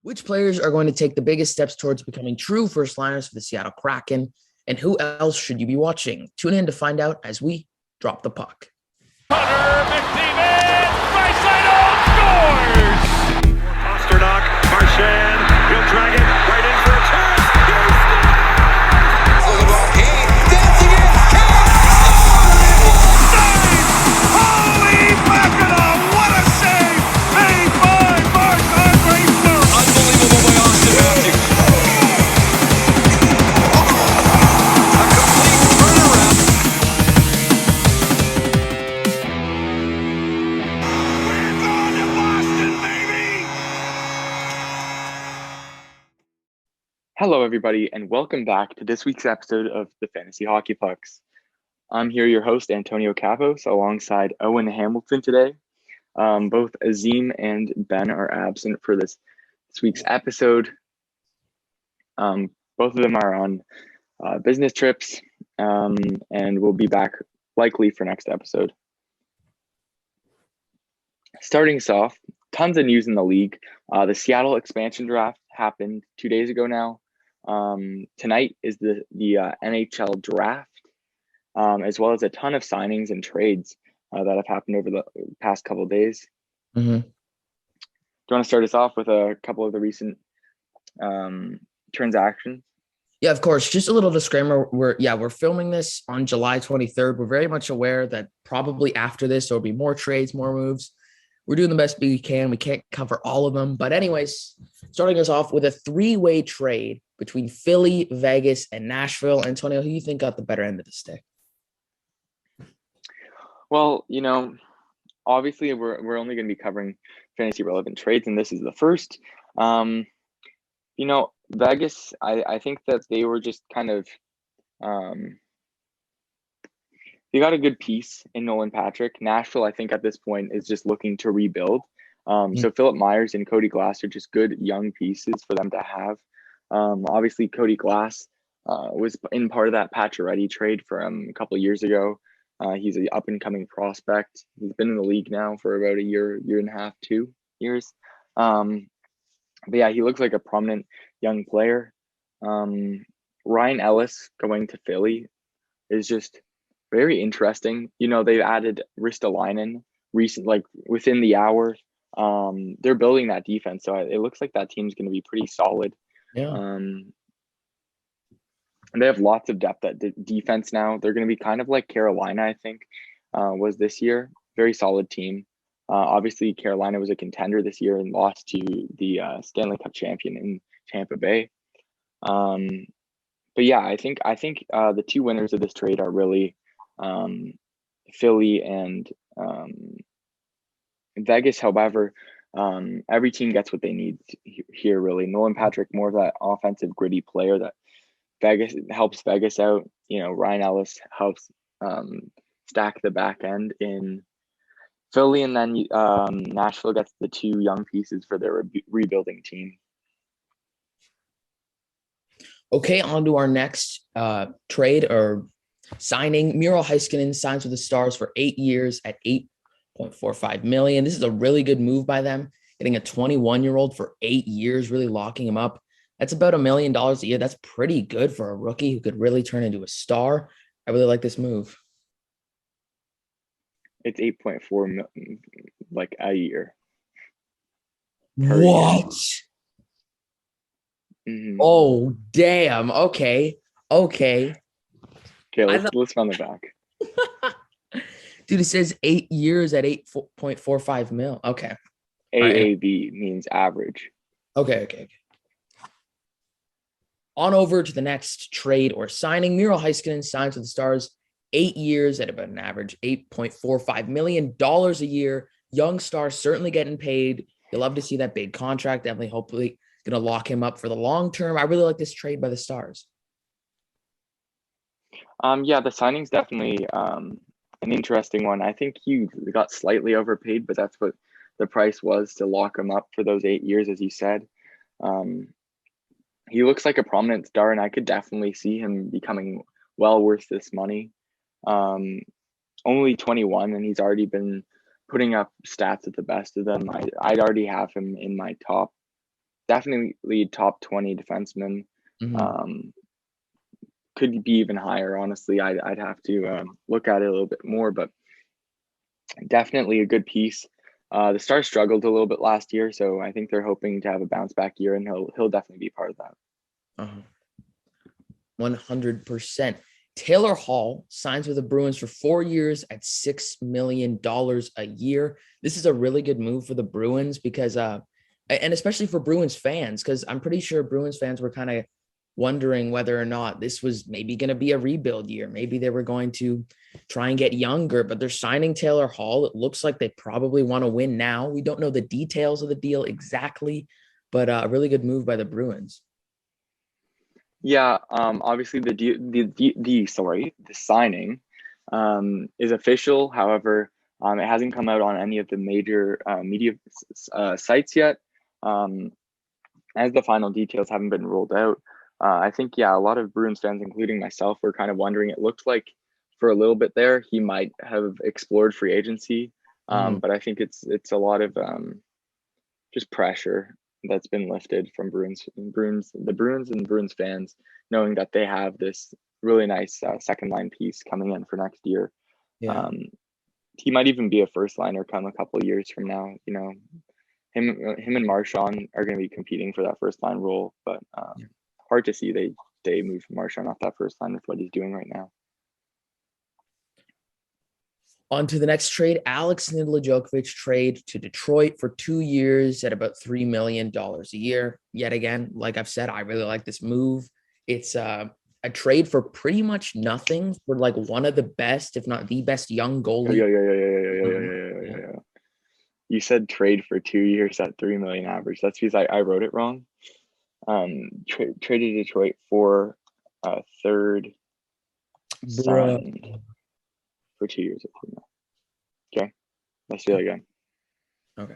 Which players are going to take the biggest steps towards becoming true first liners for the Seattle Kraken? And who else should you be watching? Tune in to find out as we drop the puck. Hunter McDavid, right side scores! Pasternak, Marchand, he'll drag it right in for a chance. He scores! Oh, the ball, dancing in, save! Holy mackerel, what a save! Made by Marc-Andre Fleury. Unbelievable by Austin Matthews. A complete turnaround. We're going to Boston, baby! Hello, everybody, and welcome back to this week's episode of the Fantasy Hockey Pucks. I'm here, your host, Antonio Cavos, alongside Owen Hamilton today. Both Azim and Ben are absent for this week's episode. Both of them are on business trips, and we'll be back likely for next episode. Starting us off, tons of news in the league. The Seattle expansion draft happened 2 days ago now. Tonight is the NHL draft, as well as a ton of signings and trades that have happened over the past couple of days. Mm-hmm. Do you want to start us off with a couple of the recent transactions? Yeah, of course. Just a little disclaimer. We're filming this on July 23rd. We're very much aware that probably after this, there'll be more trades, more moves. We're doing the best we can. We can't cover all of them. But anyways, starting us off with a three-way trade between Philly, Vegas, and Nashville. Antonio, who do you think got the better end of the stick? Well, obviously we're only going to be covering fantasy relevant trades, and this is the first. Vegas, I think that they were just kind of they got a good piece in Nolan Patrick. Nashville, I think at this point is just looking to rebuild. So Philip Myers and Cody Glass are just good young pieces for them to have. Obviously, Cody Glass was in part of that Pacioretty trade from a couple of years ago. He's an up-and-coming prospect. He's been in the league now for about a year and a half, 2 years. But yeah, he looks like a prominent young player. Ryan Ellis going to Philly is just very interesting. They've added Ristolainen within the hour. They're building that defense, so it looks like that team's going to be pretty solid. Yeah. And they have lots of depth at defense now. They're going to be kind of like Carolina, I think, was this year. Very solid team. Obviously, Carolina was a contender this year and lost to the Stanley Cup champion in Tampa Bay. But yeah, I think the two winners of this trade are really Philly and Vegas. However, every team gets what they need here, really. Nolan Patrick, more of that offensive, gritty player that Vegas helps Vegas out. Ryan Ellis helps stack the back end in Philly, and then Nashville gets the two young pieces for their rebuilding team. Okay, on to our next trade or signing. Miro Heiskanen signs with the Stars for 8 years at $8.45 million. This is a really good move by them, getting a 21-year-old for 8 years, really locking him up. That's about $1 million a year. That's pretty good for a rookie who could really turn into a star. I really like this move. It's 8.4 million, like a year. What? Mm-hmm. Oh, damn. Okay. Okay, let's run the back. Dude, it says 8 years at 8.45 mil. Okay. AAV means average. Okay. On over to the next trade or signing. Miro Heiskanen signs with the Stars 8 years at about an average $8.45 million a year. Young star, certainly getting paid. You love to see that big contract. Definitely, hopefully, going to lock him up for the long term. I really like this trade by the Stars. Yeah, the signing's definitely an interesting one. I think he got slightly overpaid, but that's what the price was to lock him up for those 8 years, as you said. He looks like a prominent star, and I could definitely see him becoming well worth this money. Only 21, and he's already been putting up stats at the best of them. I'd already have him in my top definitely top 20 defenseman. Mhm. Could be even higher, honestly. I'd have to look at it a little bit more, but definitely a good piece. The Stars struggled a little bit last year, so I think they're hoping to have a bounce back year, and he'll definitely be part of that. 100%. Taylor Hall signs with the Bruins for 4 years at $6 million a year. This is a really good move for the Bruins because, and especially for Bruins fans, because I'm pretty sure Bruins fans were kind of wondering whether or not this was maybe going to be a rebuild year. Maybe they were going to try and get younger, but they're signing Taylor Hall. It looks like they probably want to win now. We don't know the details of the deal exactly, but a really good move by the Bruins. Yeah, obviously the signing is official. However, it hasn't come out on any of the major media sites yet, as the final details haven't been rolled out. I think, yeah, a lot of Bruins fans, including myself, were kind of wondering. It looked like for a little bit there he might have explored free agency, but I think it's a lot of just pressure that's been lifted from the Bruins and Bruins fans, knowing that they have this really nice second line piece coming in for next year. Yeah. Um, he might even be a first liner come a couple of years from now. Him and Marchand are going to be competing for that first line role, but hard to see they move Marchand off that first line with what he's doing right now. On to the next trade, Alex Jokic trade to Detroit for 2 years at about $3 million a year. Yet again, like I've said, I really like this move. It's a trade for pretty much nothing for like one of the best, if not the best young goalie. Yeah. You said trade for 2 years at 3 million average. That's because I wrote it wrong. Traded Detroit for a third, signed for 2 years at 3 million. Okay, let's do it again. Okay.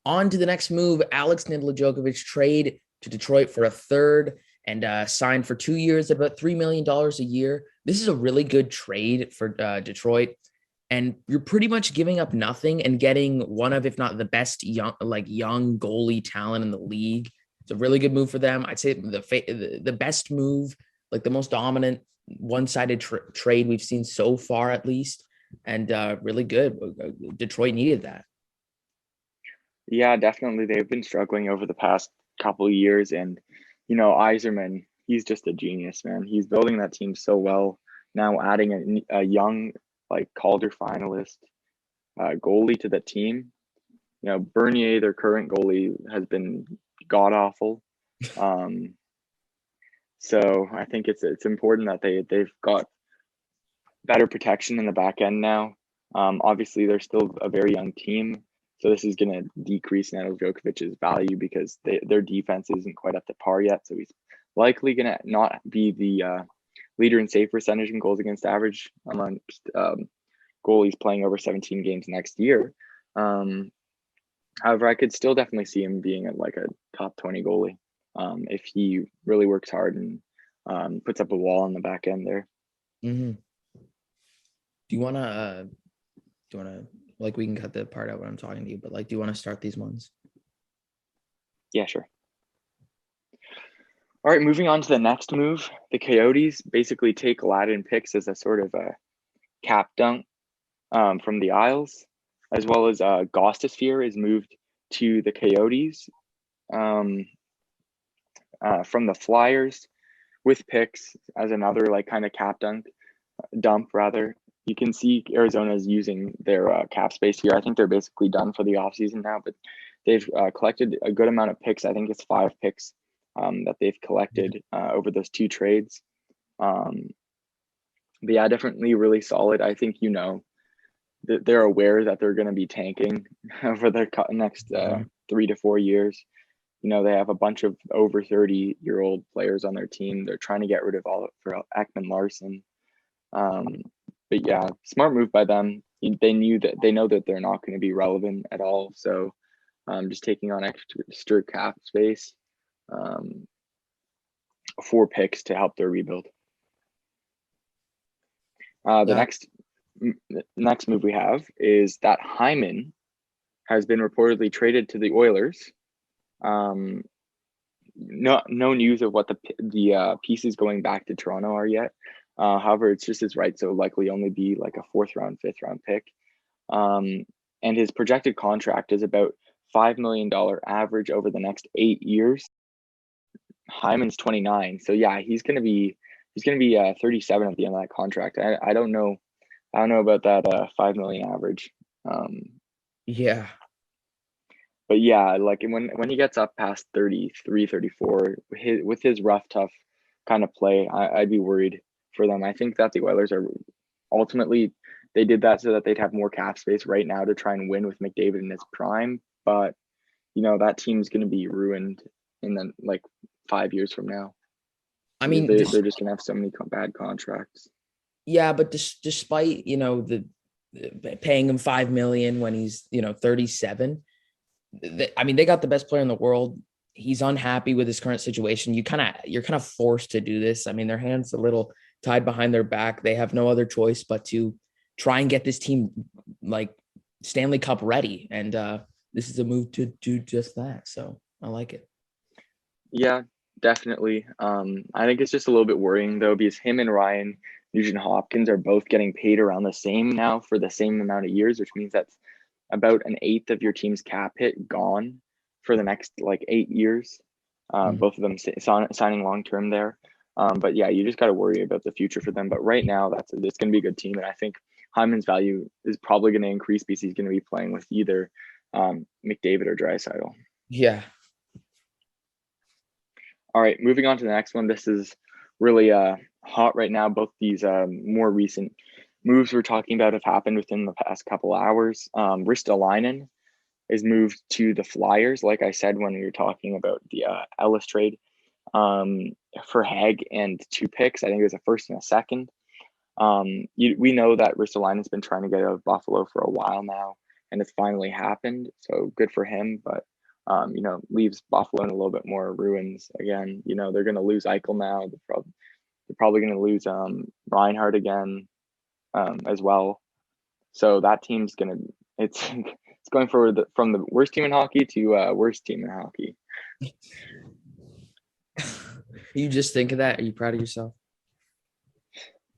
On to the next move, Alex Jokic trade to Detroit for a third and signed for 2 years at about $3 million a year. This is a really good trade for Detroit. And you're pretty much giving up nothing and getting one of, if not the best young goalie talent in the league. It's a really good move for them. I'd say the best move, like the most dominant one-sided trade we've seen so far, at least. And really good. Detroit needed that. Yeah, definitely. They've been struggling over the past couple of years, and Yzerman, he's just a genius, man. He's building that team so well. Now adding a young, like, Calder finalist goalie to the team. Bernier, their current goalie, has been god awful. So I think it's important that they've got better protection in the back end now. Obviously, they're still a very young team, so this is going to decrease Jokovic's value because their defense isn't quite up to par yet. So he's likely going to not be the leader in save percentage and goals against average among goalies playing over 17 games next year. However, I could still definitely see him being like a top 20 goalie if he really works hard and puts up a wall on the back end there. Mm-hmm. Do you want to, like, we can cut the part out when I'm talking to you, but like, do you want to start these ones? Yeah, sure. All right, moving on to the next move. The Coyotes basically take Latin picks as a sort of a cap dunk from the Isles, as well as Gostosphere is moved to the Coyotes from the Flyers with picks as another like kind of cap dump rather. You can see Arizona is using their cap space here. I think they're basically done for the offseason now, but they've collected a good amount of picks. I think it's 5 picks that they've collected over those 2 trades. But yeah, definitely really solid. I think that they're aware that they're going to be tanking for the next 3 to 4 years. They have a bunch of over 30-year-old players on their team. They're trying to get rid of all for Ekman Larson. But yeah, smart move by them. They know that they're not going to be relevant at all. So just taking on extra cap space, 4 picks to help their rebuild. The next move we have is that Hyman has been reportedly traded to the Oilers Um, no news of what the pieces going back to Toronto are yet. However, it's just his right, so likely only be like a fourth round, fifth round pick. And his projected contract is about $5 million average over the next 8 years. Hyman's 29, so yeah, he's gonna be 37 at the end of that contract. I don't know about that 5 million average. Yeah. But yeah, like when he gets up past 33, 34, with his rough, tough kind of play, I'd be worried for them. I think that the Oilers are ultimately, they did that so that they'd have more cap space right now to try and win with McDavid in his prime. But that team's going to be ruined in the like 5 years from now. I mean, They're just going to have so many bad contracts. yeah, but despite, the paying him 5 million when he's, 37, I mean, they got the best player in the world. He's unhappy with his current situation. You're kind of forced to do this. I mean, their hands a little tied behind their back. They have no other choice but to try and get this team like Stanley Cup ready. And this is a move to do just that. So I like it. Yeah, definitely. I think it's just a little bit worrying though, because him and Ryan Nugent Hopkins are both getting paid around the same now for the same amount of years, which means that's about an eighth of your team's cap hit gone for the next like 8 years. Both of them signing long term there. But yeah, you just got to worry about the future for them. But right now, it's going to be a good team, and I think Hyman's value is probably going to increase because he's going to be playing with either McDavid or Draisaitl. Yeah. All right, moving on to the next one. This is really hot right now. Both these more recent moves we're talking about have happened within the past couple hours. Ristolainen is moved to the Flyers, like I said when we were talking about the Ellis trade, for Hag and 2 picks. I think it was a first and a second. We know that Ristolainen's been trying to get out of Buffalo for a while now, and it's finally happened. So good for him, but leaves Buffalo in a little bit more ruins again. They're going to lose Eichel now. They're probably going to lose Reinhardt again as well. So that team's it's going from the worst team in hockey to worst team in hockey. You just think of that? Are you proud of yourself?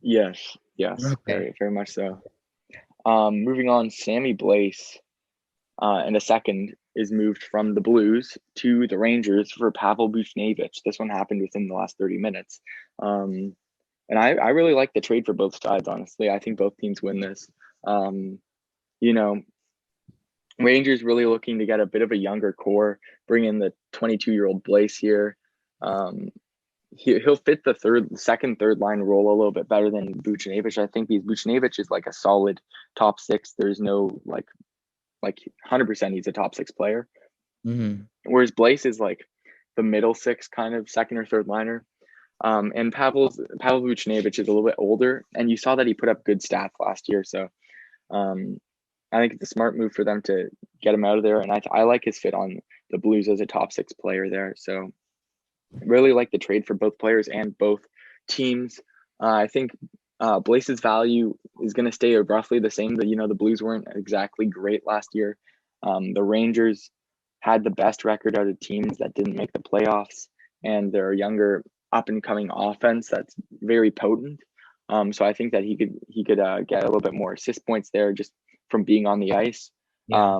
Yes, Okay. very, very much so. Moving on, Sammy Blais in a second is moved from the Blues to the Rangers for Pavel Buchnevich. This one happened within the last 30 minutes. And I really like the trade for both sides, honestly. I think both teams win this. Rangers really looking to get a bit of a younger core, bring in the 22-year-old Blais here. He'll fit the second, third line role a little bit better than Buchnevich, I think, because Buchnevich is like a solid top 6. There's no like 100% he's a top 6 player. Mm-hmm. Whereas Blais is like the middle 6 kind of second or third liner. And Pavel Buchnevich is a little bit older, and you saw that he put up good stats last year. So I think it's a smart move for them to get him out of there. And I like his fit on the Blues as a top 6 player there. So really like the trade for both players and both teams. I think Blais's value is going to stay roughly the same. The Blues weren't exactly great last year. The Rangers had the best record out of teams that didn't make the playoffs, and they're a younger up and coming offense that's very potent. So I think that he could get a little bit more assist points there just from being on the ice. Yeah.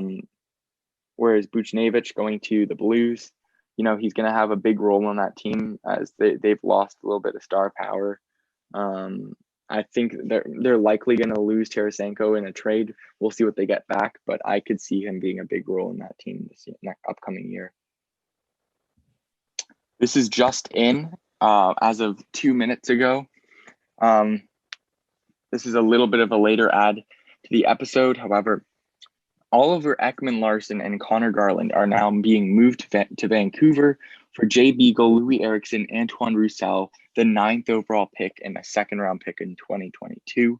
Whereas Buchnevich going to the Blues, he's going to have a big role on that team as they've lost a little bit of star power. I think they're likely going to lose Tarasenko in a trade. We'll see what they get back, but I could see him being a big role in that team this upcoming year. This is just in as of 2 minutes ago. This is a little bit of a later add to the episode. However, Oliver Ekman-Larsson and Connor Garland are now being moved to Vancouver for Jay Beagle, Louis Eriksson, Antoine Roussel, the 9th overall pick and a second-round pick in 2022.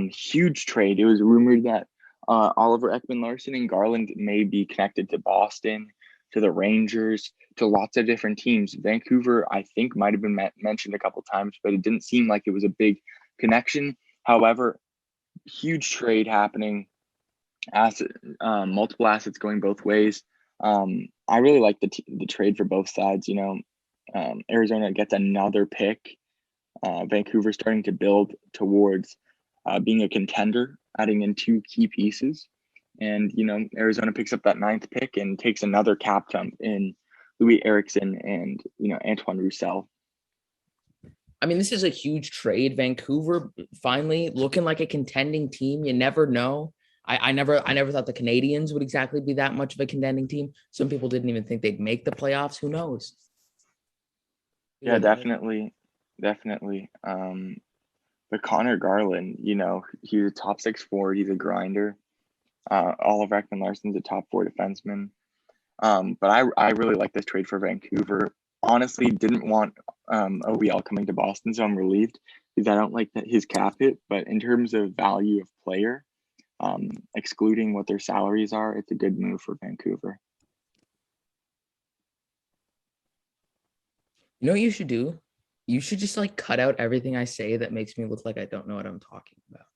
Huge trade. It was rumored that Oliver Ekman-Larsson and Garland may be connected to Boston, to the Rangers, to lots of different teams. Vancouver, I think, might have been mentioned a couple times, but it didn't seem like it was a big connection. However, huge trade happening. Multiple assets going both ways. I really like the trade for both sides. Arizona gets another pick. Vancouver starting to build towards being a contender, adding in 2 key pieces. And, Arizona picks up that 9th pick and takes another cap jump in Louis Eriksson and, Antoine Roussel. I mean, this is a huge trade. Vancouver finally looking like a contending team. You never know. I never thought the Canadians would exactly be that much of a contending team. Some people didn't even think they'd make the playoffs. Who knows? Yeah, definitely. But Connor Garland, he's a top 6 forward. He's a grinder. Oliver Ekman-Larsson's a top 4 defenseman. But I really like this trade for Vancouver. Honestly, didn't want OEL coming to Boston, so I'm relieved because I don't like his cap hit. But in terms of value of player, excluding what their salaries are, it's a good move for Vancouver. You know what you should do? You should just like cut out everything I say that makes me look like I don't know what I'm talking about.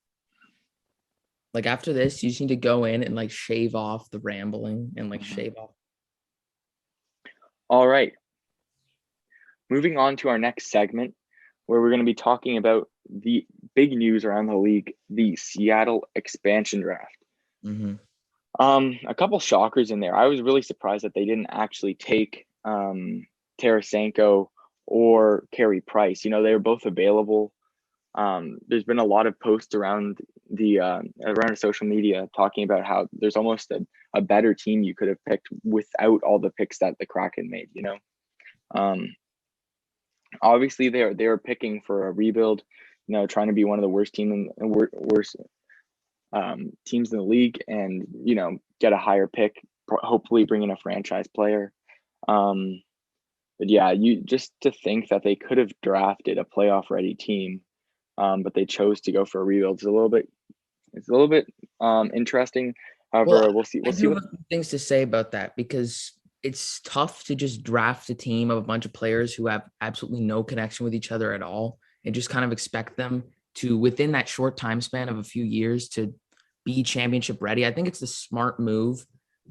Like after this, you just need to go in and like shave off the rambling and like shave off. All right. Moving on to our next segment, where we're going to be talking about the big news around the league, the Seattle expansion draft. Mm-hmm. A couple shockers in there. I was really surprised that they didn't actually take Tarasenko or Carey Price. They were both available. There's been a lot of posts around around social media talking about how there's almost a better team you could have picked without all the picks that the Kraken made. Obviously they were picking for a rebuild. Trying to be one of the worst teams in the league, and get a higher pick, hopefully bring in a franchise player. But yeah, you just to think that they could have drafted a playoff ready team, but they chose to go for a rebuild. It's a little bit interesting. However, we'll see. I do have things to say about that because it's tough to just draft a team of a bunch of players who have absolutely no connection with each other at all and just kind of expect them to, within that short time span of a few years, to be championship ready. I think it's the smart move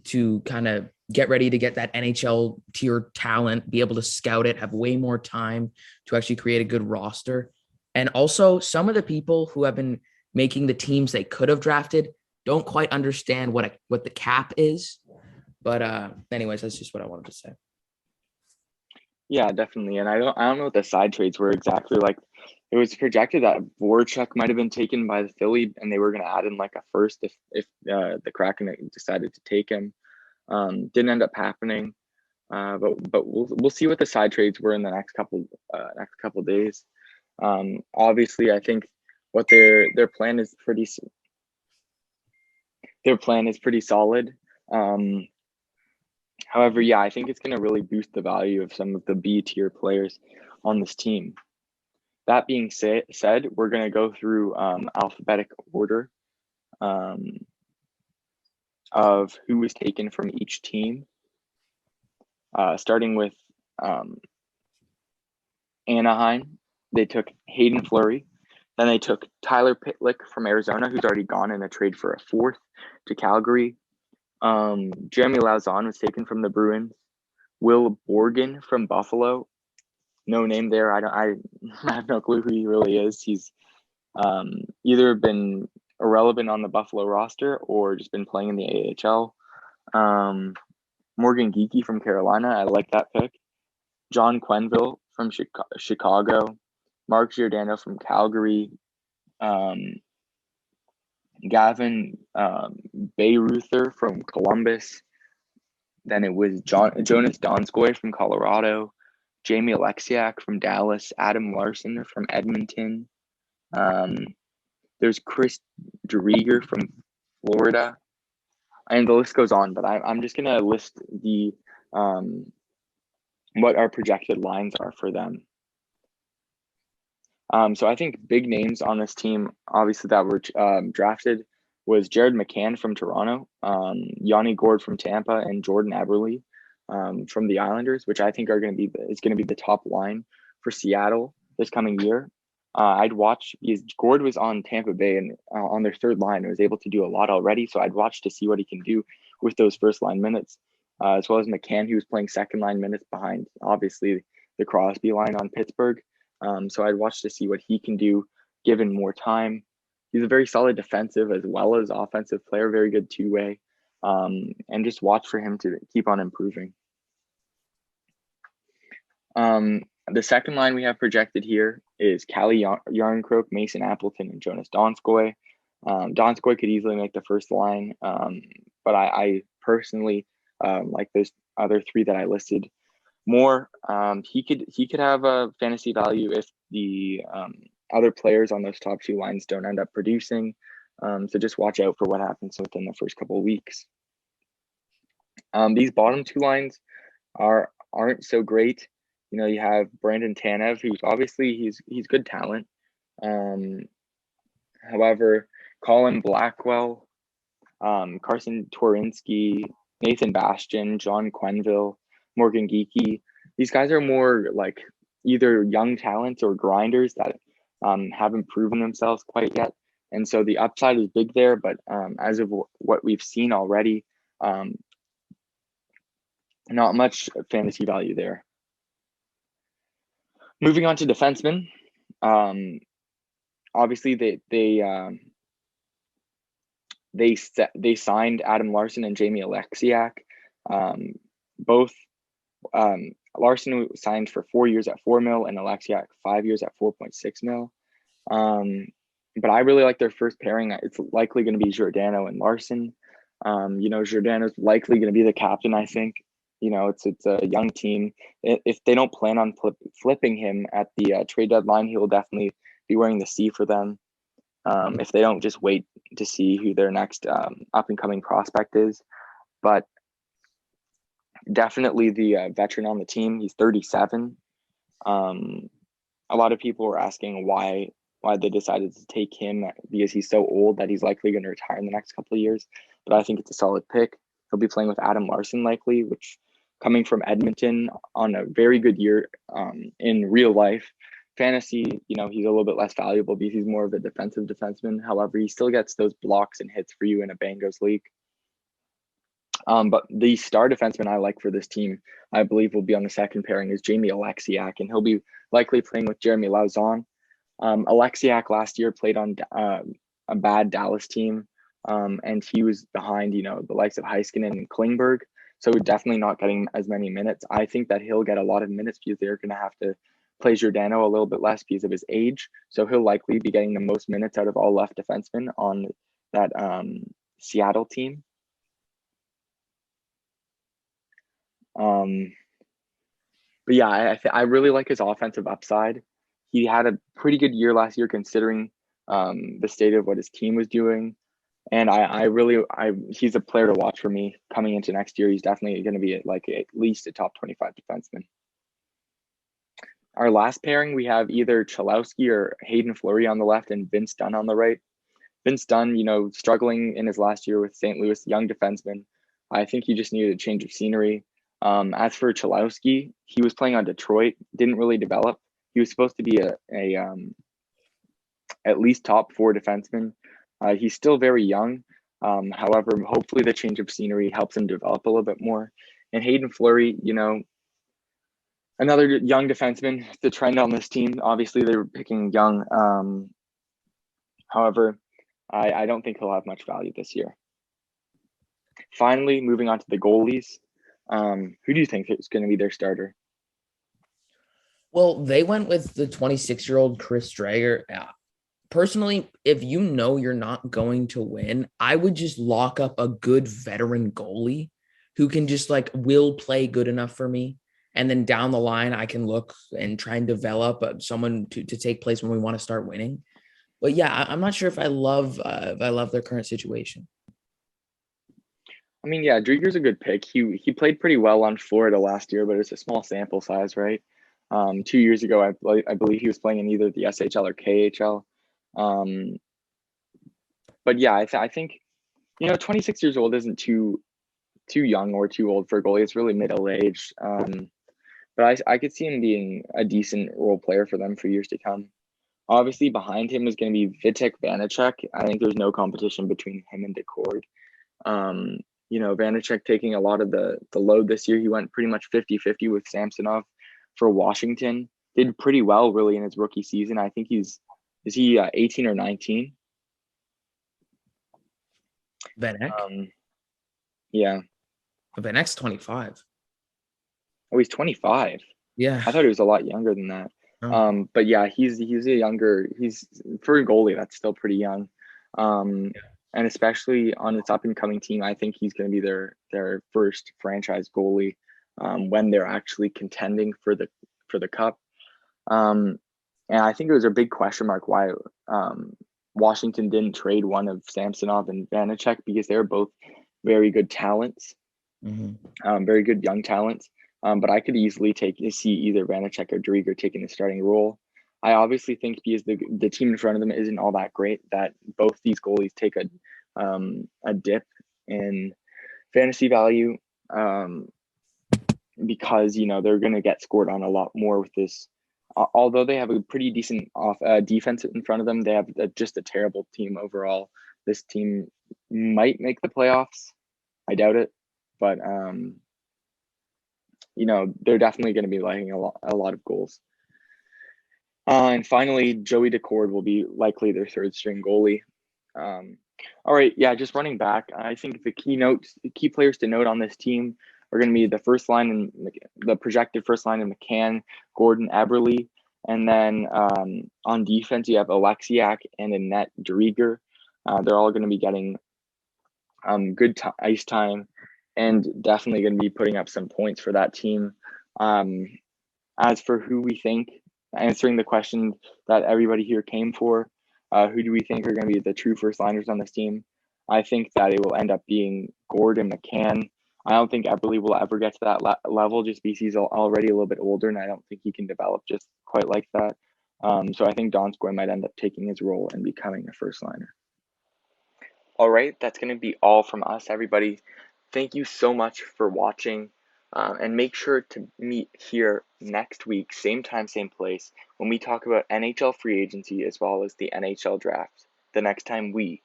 to kind of get ready to get that NHL tier talent, be able to scout it, have way more time to actually create a good roster. And also some of the people who have been making the teams they could have drafted don't quite understand what the cap is. But anyways, that's just what I wanted to say. Yeah, definitely. And I don't know what the side trades were exactly. Like it was projected that Voracek might have been taken by the Philly and they were going to add in like a first if the Kraken decided to take him. Didn't end up happening. But we'll see what the side trades were in the next couple days. Obviously, I think what their plan is pretty solid. However, yeah, I think it's going to really boost the value of some of the B tier players on this team. That being said, we're going to go through alphabetic order of who was taken from each team, starting with Anaheim. They took Hayden Fleury. Then they took Tyler Pitlick from Arizona, who's already gone in a trade for a 4th to Calgary. Jeremy Lauzon was taken from the Bruins. Will Borgen from Buffalo. No name there. I have no clue who he really is. He's either been irrelevant on the Buffalo roster or just been playing in the AHL. Morgan Geekie from Carolina. I like that pick. John Quenneville from Chicago. Mark Giordano from Calgary. Gavin Bayreuther from Columbus. Then it was Jonas Donskoy from Colorado. Jamie Alexiak from Dallas. Adam Larson from Edmonton. There's Chris Driedger from Florida. And the list goes on, but I'm just going to list the what our projected lines are for them. So I think big names on this team, obviously, that were drafted was Jared McCann from Toronto, Yanni Gourde from Tampa, and Jordan Eberle from the Islanders, which I think is going to be the top line for Seattle this coming year. I'd watch because Gourde was on Tampa Bay and on their third line and was able to do a lot already. So I'd watch to see what he can do with those first line minutes. as well as McCann, who was playing second line minutes behind, obviously, the Crosby line on Pittsburgh. So I'd watch to see what he can do given more time. He's a very solid defensive as well as offensive player, very good two-way, and just watch for him to keep on improving. The second line we have projected here is Calle Yarncroke, Mason Appleton, and Jonas Donskoy. Donskoy could easily make the first line, but I personally like those other three that I listed more. He could have a fantasy value if the other players on those top two lines don't end up producing. So just watch out for what happens within the first couple of weeks. These bottom two lines aren't so great. You know, you have Brandon Tanev, who's obviously he's good talent. However, Colin Blackwell, Carson Twarynski, Nathan Bastian, John Quenneville, Morgan Geekie, these guys are more like either young talents or grinders that haven't proven themselves quite yet. And so the upside is big there, but as of what we've seen already, not much fantasy value there. Moving on to defensemen, obviously they signed Adam Larson and Jamie Alexiak. Both Larson signed for 4 years at $4 million and Alexiak 5 years at $4.6 million. But I really like their first pairing. It's likely going to be Giordano and Larson. You know, Giordano's likely going to be the captain, I think. You know, it's a young team. If they don't plan on flipping him at the trade deadline, he will definitely be wearing the C for them. If they don't just wait to see who their next up-and-coming prospect is. But definitely the veteran on the team. He's 37. A lot of people were asking why they decided to take him, because he's so old that he's likely going to retire in the next couple of years. But I think it's a solid pick. He'll be playing with Adam Larson likely, which coming from Edmonton on a very good year in real life. Fantasy, you know, he's a little bit less valuable because he's more of a defensive defenseman. However, he still gets those blocks and hits for you in a Bangos league. But the star defenseman I like for this team, I believe will be on the second pairing, is Jamie Alexiak, and he'll be likely playing with Jeremy Lauzon. Alexiak last year played on a bad Dallas team, and he was behind, you know, the likes of Heiskanen and Klingberg. So definitely not getting as many minutes. I think that he'll get a lot of minutes because they're going to have to play Giordano a little bit less because of his age. So he'll likely be getting the most minutes out of all left defensemen on that Seattle team. But yeah, I really like his offensive upside. He had a pretty good year last year considering the state of what his team was doing. And he's a player to watch for me coming into next year. He's definitely going to be at least a top 25 defenseman. Our last pairing, we have either Chalowski or Hayden Fleury on the left and Vince Dunn on the right. Vince Dunn, you know, struggling in his last year with St. Louis, young defenseman. I think he just needed a change of scenery. As for Chalowski, he was playing on Detroit, didn't really develop. He was supposed to be a at least top 4 defenseman. He's still very young. However, hopefully the change of scenery helps him develop a little bit more. And Hayden Fleury, you know, another young defenseman, the trend on this team. Obviously, they were picking young. However, I don't think he'll have much value this year. Finally, moving on to the goalies. Who do you think is going to be their starter? Well, they went with the 26-year-old Chris Drager. Personally, if you know you're not going to win, I would just lock up a good veteran goalie who can just will play good enough for me. And then down the line, I can look and try and develop someone to take place when we want to start winning. But yeah, I'm not sure if I love their current situation. I mean, yeah, Drieger's a good pick. He played pretty well on Florida last year, but it's a small sample size, right? 2 years ago, I believe he was playing in either the SHL or KHL. But yeah, I think, you know, 26 years old isn't too young or too old for a goalie. It's really middle age. But I could see him being a decent role player for them for years to come. Obviously, behind him is going to be Vitek Vanachek. I think there's no competition between him and Decord. Vanachek taking a lot of the load this year. He went pretty much 50-50 with Samsonov for Washington. Did pretty well really in his rookie season. I think is he 18 or 19? Vanek. Yeah. Vanek's 25. Oh, he's 25. Yeah. I thought he was a lot younger than that. Oh. But yeah, he's a younger. He's for a goalie that's still pretty young. And especially on its up and coming team, I think he's going to be their first franchise goalie when they're actually contending for the cup. And I think it was a big question mark why Washington didn't trade one of Samsonov and Vanachek, because they're both very good talents, very good young talents. But I could easily see either Vanachek or Driedger taking the starting role. I obviously think because the team in front of them isn't all that great, that both these goalies take a dip in fantasy value because they're going to get scored on a lot more with this. Although they have a pretty decent defense in front of them, they have just a terrible team overall. This team might make the playoffs. I doubt it, but they're definitely going to be letting a lot of goals. And finally, Joey Decord will be likely their third string goalie. All right, yeah, just running back, I think the key players to note on this team are going to be the first line and the projected first line in McCann, Gordon, Eberle, and then on defense you have Alexiak and in net Driedger. They're all going to be getting good ice time and definitely going to be putting up some points for that team. As for who we think, answering the question that everybody here came for, who do we think are going to be the true first liners on this team? I think that it will end up being Gordon, McCann. I don't think Eberle will ever get to that level just because he's already a little bit older, and I don't think he can develop just quite like that. So I think Donskoy might end up taking his role and becoming a first liner. All right, that's going to be all from us, everybody. Thank you so much for watching. And make sure to meet here next week, same time, same place, when we talk about NHL free agency as well as the NHL draft, the next time we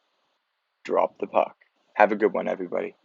drop the puck. Have a good one, everybody.